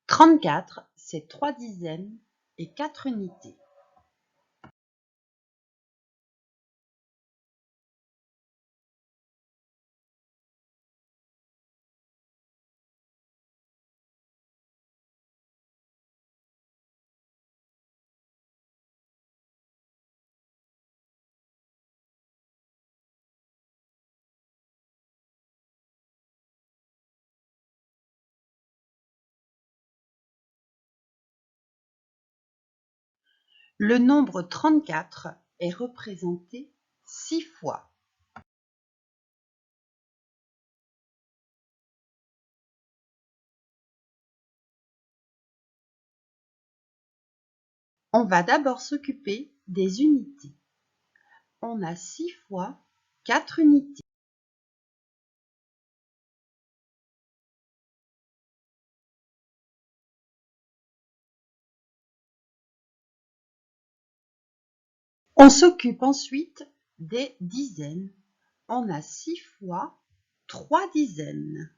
34, c'est 3 dizaines et 4 unités. Le nombre 34 est représenté 6 fois. On va d'abord s'occuper des unités. On a 6 fois 4 unités. On s'occupe ensuite des dizaines. On a 6 fois 3 dizaines.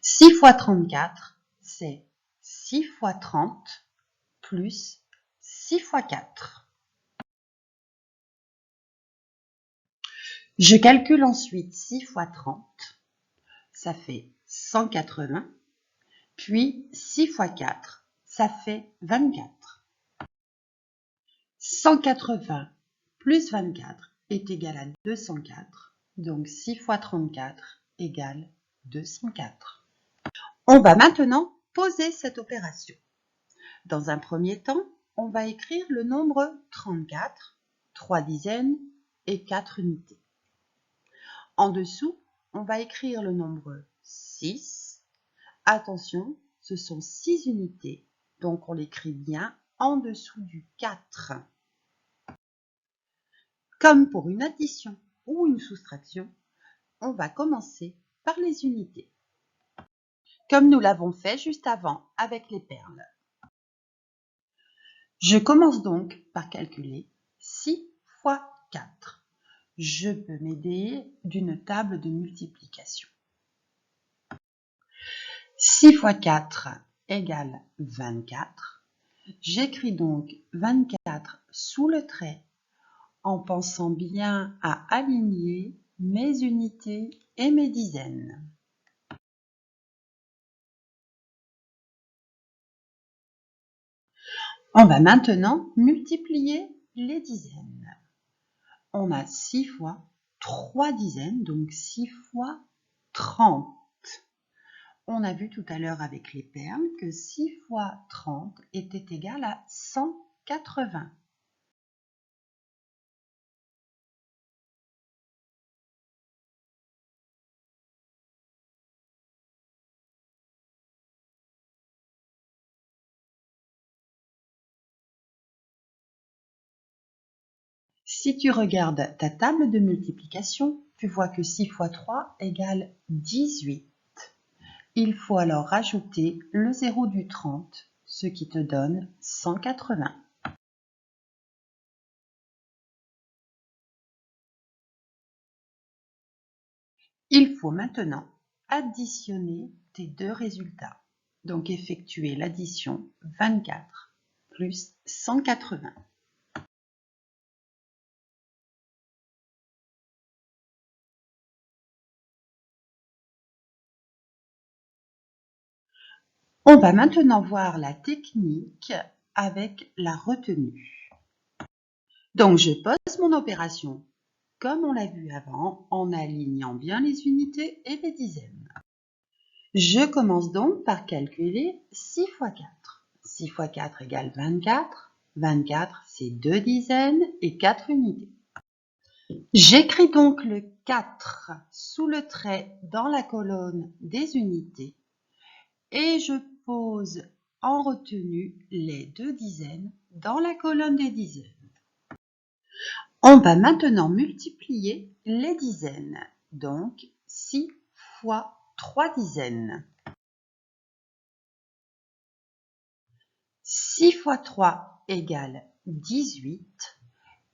6 fois 34, c'est 6 fois 30 plus 6 fois 4. Je calcule ensuite 6 fois 30, ça fait 180, puis 6 fois 4, ça fait 24. 180 plus 24 est égal à 204, donc 6 fois 34 égale 204. On va maintenant poser cette opération. Dans un premier temps, on va écrire le nombre 34, 3 dizaines et 4 unités. En dessous, on va écrire le nombre 6. Attention, ce sont 6 unités, donc on l'écrit bien en dessous du 4. Comme pour une addition ou une soustraction, on va commencer par les unités, comme nous l'avons fait juste avant avec les perles. Je commence donc par calculer 6 fois 4. Je peux m'aider d'une table de multiplication. 6 fois 4 égale 24. J'écris donc 24 sous le trait en pensant bien à aligner mes unités et mes dizaines. On va maintenant multiplier les dizaines. On a 6 fois 3 dizaines, donc 6 fois 30. On a vu tout à l'heure avec les perles que 6 fois 30 était égal à 180. Si tu regardes ta table de multiplication, tu vois que 6 fois 3 égale 18. Il faut alors rajouter le 0 du 30, ce qui te donne 180. Il faut maintenant additionner tes deux résultats. Donc effectuer l'addition 24 plus 180. On va maintenant voir la technique avec la retenue. Donc je pose mon opération comme on l'a vu avant en alignant bien les unités et les dizaines. Je commence donc par calculer 6 fois 4. 6 fois 4 égale 24. 24, c'est 2 dizaines et 4 unités. J'écris donc le 4 sous le trait dans la colonne des unités et je pose en retenue les 2 dizaines dans la colonne des dizaines. On va maintenant multiplier les dizaines, donc 6 fois 3 dizaines. 6 fois 3 égale 18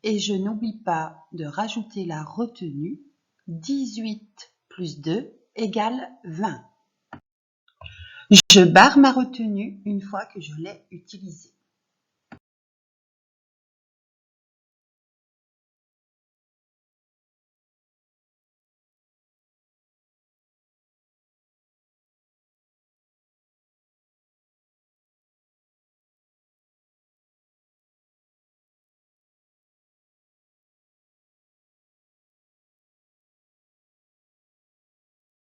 et je n'oublie pas de rajouter la retenue. 18 plus 2 égale 20. Je barre ma retenue une fois que je l'ai utilisée.